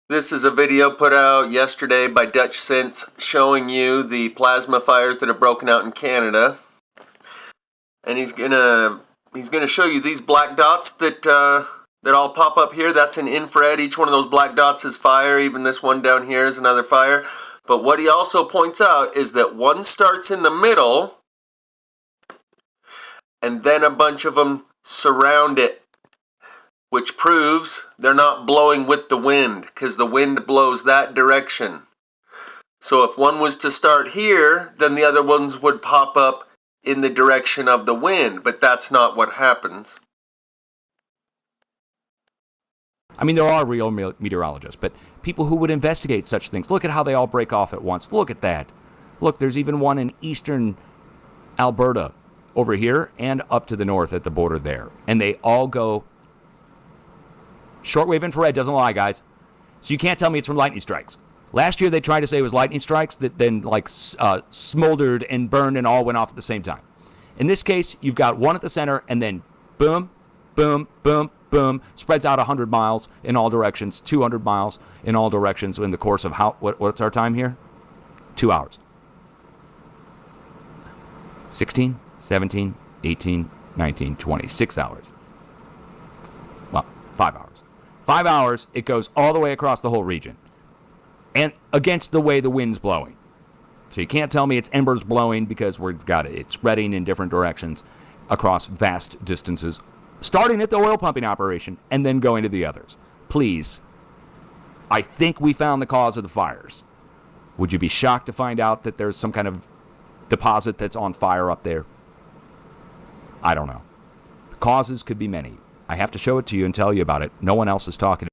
This is a video put out yesterday by Dutch Sense showing you the plasma fires that have broken out in Canada. And he's gonna show you these black dots that all pop up here. That's an infrared. Each one of those black dots is fire. Even this one down here is another fire. But what he also points out is that one starts in the middle and then a bunch of them surround it, which proves they're not blowing with the wind, because the wind blows that direction. So if one was to start here, then the other ones would pop up in the direction of the wind, but that's not what happens. I mean, there are real meteorologists, but people who would investigate such things. Look at how they all break off at once. Look at that. Look, there's even one in eastern Alberta over here and up to the north at the border there. And they all go... Shortwave infrared doesn't lie, guys. So you can't tell me it's from lightning strikes. Last year they tried to say it was lightning strikes that then smoldered and burned and all went off at the same time. In this case, you've got one at the center and then boom, boom, boom, boom, spreads out 100 miles in all directions, 200 miles in all directions in the course of what's our time here? 2 hours. 16, 17, 18, 19, 20, 6 hours. Well, 5 hours. 5 hours, it goes all the way across the whole region. And against the way the wind's blowing. So you can't tell me it's embers blowing because we've got it. It's spreading in different directions across vast distances, starting at the oil pumping operation and then going to the others. Please, I think we found the cause of the fires. Would you be shocked to find out that there's some kind of deposit that's on fire up there? I don't know. The causes could be many. I have to show it to you and tell you about it. No one else is talking.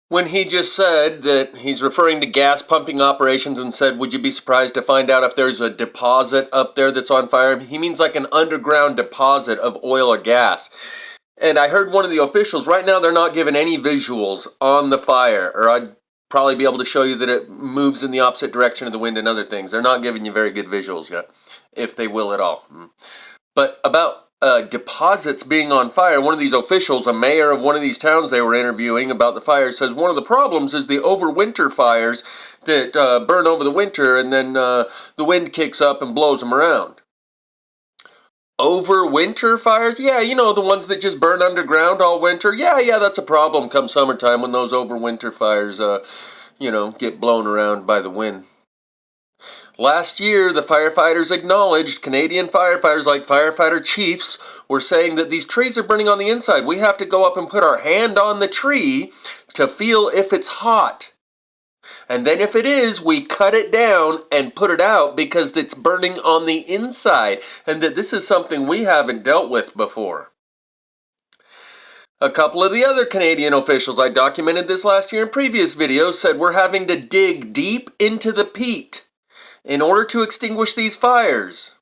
When he just said that he's referring to gas pumping operations and said, would you be surprised to find out if there's a deposit up there that's on fire? He means like an underground deposit of oil or gas. And I heard one of the officials, right now they're not giving any visuals on the fire, or I'd probably be able to show you that it moves in the opposite direction of the wind and other things. They're not giving you very good visuals yet, if they will at all. But about deposits being on fire, one of these officials, a mayor of one of these towns they were interviewing about the fire, says one of the problems is the overwinter fires that burn over the winter and then the wind kicks up and blows them around. Overwinter fires? Yeah, you know, the ones that just burn underground all winter. Yeah, that's a problem come summertime when those overwinter fires, get blown around by the wind. Last year, the firefighters acknowledged Canadian firefighters like firefighter chiefs were saying that these trees are burning on the inside. We have to go up and put our hand on the tree to feel if it's hot. And then if it is, we cut it down and put it out because it's burning on the inside. And that this is something we haven't dealt with before. A couple of the other Canadian officials, I documented this last year in previous videos, said we're having to dig deep into the peat in order to extinguish these fires.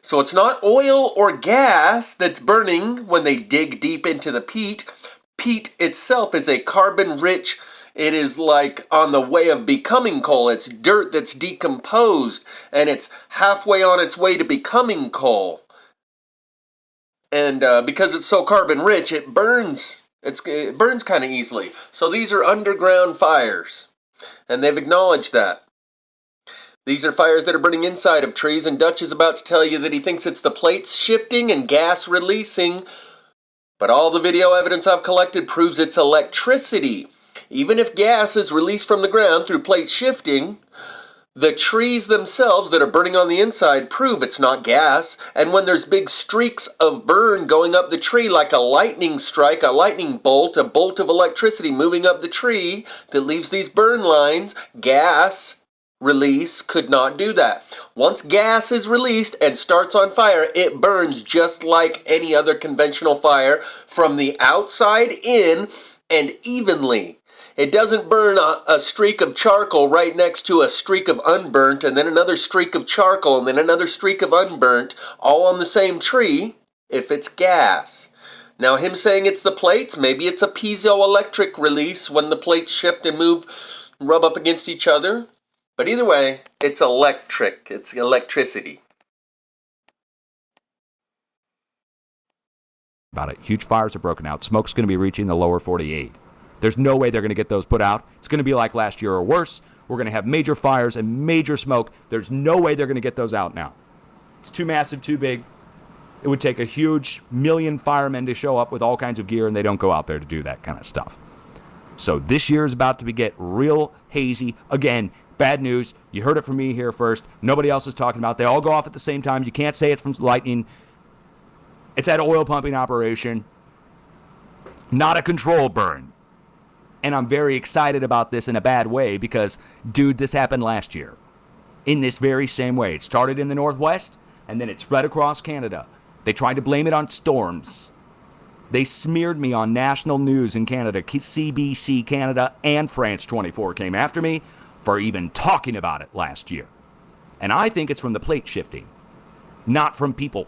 So it's not oil or gas that's burning when they dig deep into the peat. Peat itself is a carbon-rich, it is like on the way of becoming coal. It's dirt that's decomposed, and it's halfway on its way to becoming coal. And because it's so carbon-rich, it burns. It burns kind of easily. So these are underground fires, and they've acknowledged that. These are fires that are burning inside of trees, and Dutch is about to tell you that he thinks it's the plates shifting and gas releasing, but all the video evidence I've collected proves it's electricity. Even if gas is released from the ground through plates shifting, the trees themselves that are burning on the inside prove it's not gas, and when there's big streaks of burn going up the tree like a lightning strike, a lightning bolt, a bolt of electricity moving up the tree that leaves these burn lines, gas release could not do that. Once gas is released and starts on fire, it burns just like any other conventional fire from the outside in and evenly. It doesn't burn a streak of charcoal right next to a streak of unburnt and then another streak of charcoal and then another streak of unburnt all on the same tree if it's gas. Now him saying it's the plates, maybe it's a piezoelectric release when the plates shift and move, rub up against each other. But either way, it's electric. It's electricity. About it. Huge fires are broken out. Smoke's going to be reaching the lower 48. There's no way they're going to get those put out. It's going to be like last year or worse. We're going to have major fires and major smoke. There's no way they're going to get those out now. It's too massive, too big. It would take a huge million firemen to show up with all kinds of gear, and they don't go out there to do that kind of stuff. So this year is about to get real hazy. Again, bad news. You heard it from me here first. Nobody else is talking about it. They all go off at the same time. You can't say it's from lightning. It's that oil pumping operation. Not a control burn. And I'm very excited about this in a bad way because, dude, this happened last year. In this very same way. It started in the Northwest, and then it spread across Canada. They tried to blame it on storms. They smeared me on national news in Canada. CBC Canada and France 24 came after me for even talking about it last year. And I think it's from the plate shifting, not from people.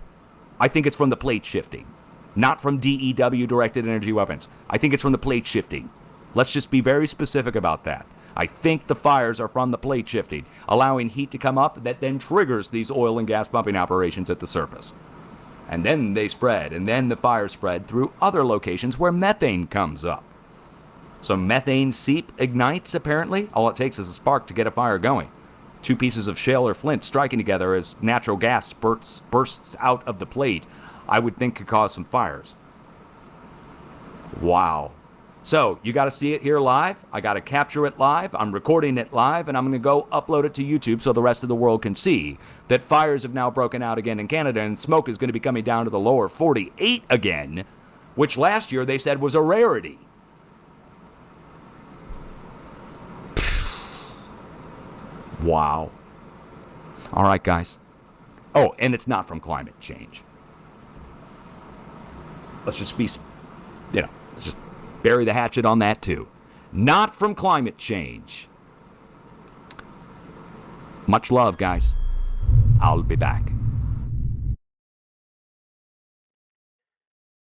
I think it's from the plate shifting, not from DEW, directed energy weapons. I think it's from the plate shifting. Let's just be very specific about that. I think the fires are from the plate shifting, allowing heat to come up that then triggers these oil and gas pumping operations at the surface. And then they spread, and then the fires spread through other locations where methane comes up. So methane seep ignites, apparently. All it takes is a spark to get a fire going. Two pieces of shale or flint striking together as natural gas bursts out of the plate, I would think could cause some fires. Wow. So, you got to see it here live. I got to capture it live. I'm recording it live, and I'm going to go upload it to YouTube so the rest of the world can see that fires have now broken out again in Canada, and smoke is going to be coming down to the lower 48 again, which last year they said was a rarity. Wow. All right, guys. Oh, and it's not from climate change. Let's just be, let's just bury the hatchet on that too. Not from climate change. Much love, guys. I'll be back.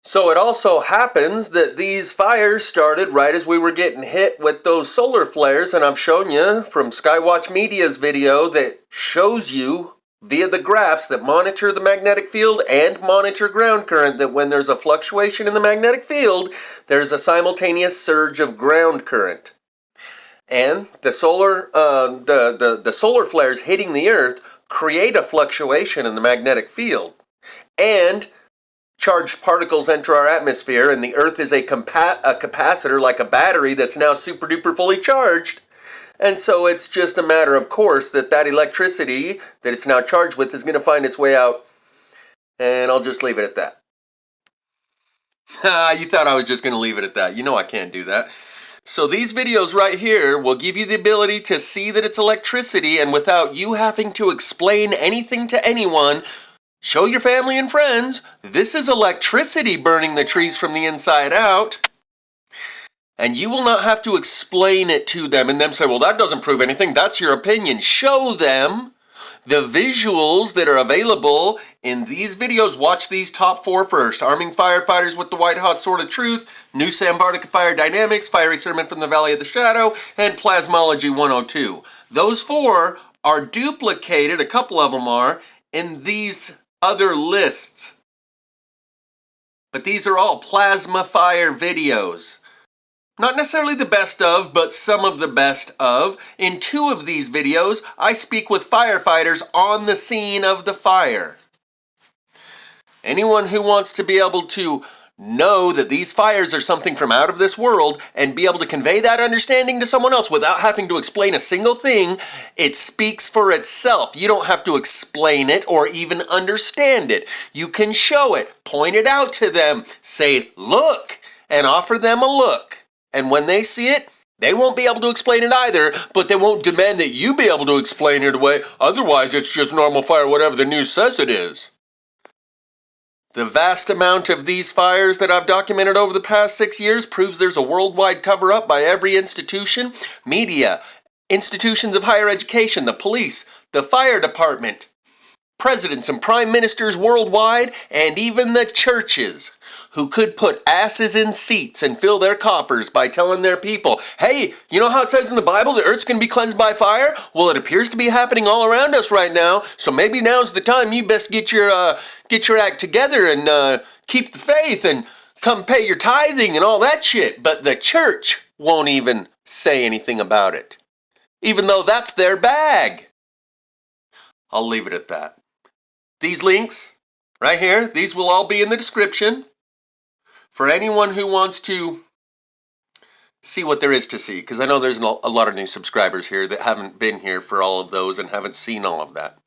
So it also happens that these fires started right as we were getting hit with those solar flares, and I've shown you from Skywatch Media's video that shows you via the graphs that monitor the magnetic field and monitor ground current that when there's a fluctuation in the magnetic field, there's a simultaneous surge of ground current. And the solar flares hitting the Earth create a fluctuation in the magnetic field. And charged particles enter our atmosphere, and the Earth is a capacitor, like a battery that's now super duper fully charged. And so it's just a matter of course that electricity that it's now charged with is going to find its way out. And I'll just leave it at that. You thought I was just going to leave it at that. You know I can't do that. So these videos right here will give you the ability to see that it's electricity, and without you having to explain anything to anyone, show your family and friends, this is electricity burning the trees from the inside out. And you will not have to explain it to them and them say, well, that doesn't prove anything. That's your opinion. Show them the visuals that are available in these videos. Watch these top four first. Arming Firefighters with the White Hot Sword of Truth, New Samvartaka Fire Dynamics, Fiery Sermon from the Valley of the Shadow, and Plasmology 102. Those four are duplicated, a couple of them are, in these other lists. But these are all plasma fire videos. Not necessarily the best of, but some of the best of. In two of these videos, I speak with firefighters on the scene of the fire. Anyone who wants to be able to know that these fires are something from out of this world and be able to convey that understanding to someone else without having to explain a single thing, it speaks for itself. You don't have to explain it or even understand it. You can show it, point it out to them, say, look, and offer them a look. And when they see it, they won't be able to explain it either, but they won't demand that you be able to explain it away. Otherwise, it's just normal fire, whatever the news says it is. The vast amount of these fires that I've documented over the past 6 years proves there's a worldwide cover-up by every institution, media, institutions of higher education, the police, the fire department, presidents and prime ministers worldwide, and even the churches, who could put asses in seats and fill their coffers by telling their people, hey, you know how it says in the Bible the earth's going to be cleansed by fire? Well, it appears to be happening all around us right now, so maybe now's the time you best get your act together and keep the faith and come pay your tithing and all that shit. But the church won't even say anything about it, even though that's their bag. I'll leave it at that. These links, right here, these will all be in the description for anyone who wants to see what there is to see, because I know there's a lot of new subscribers here that haven't been here for all of those and haven't seen all of that.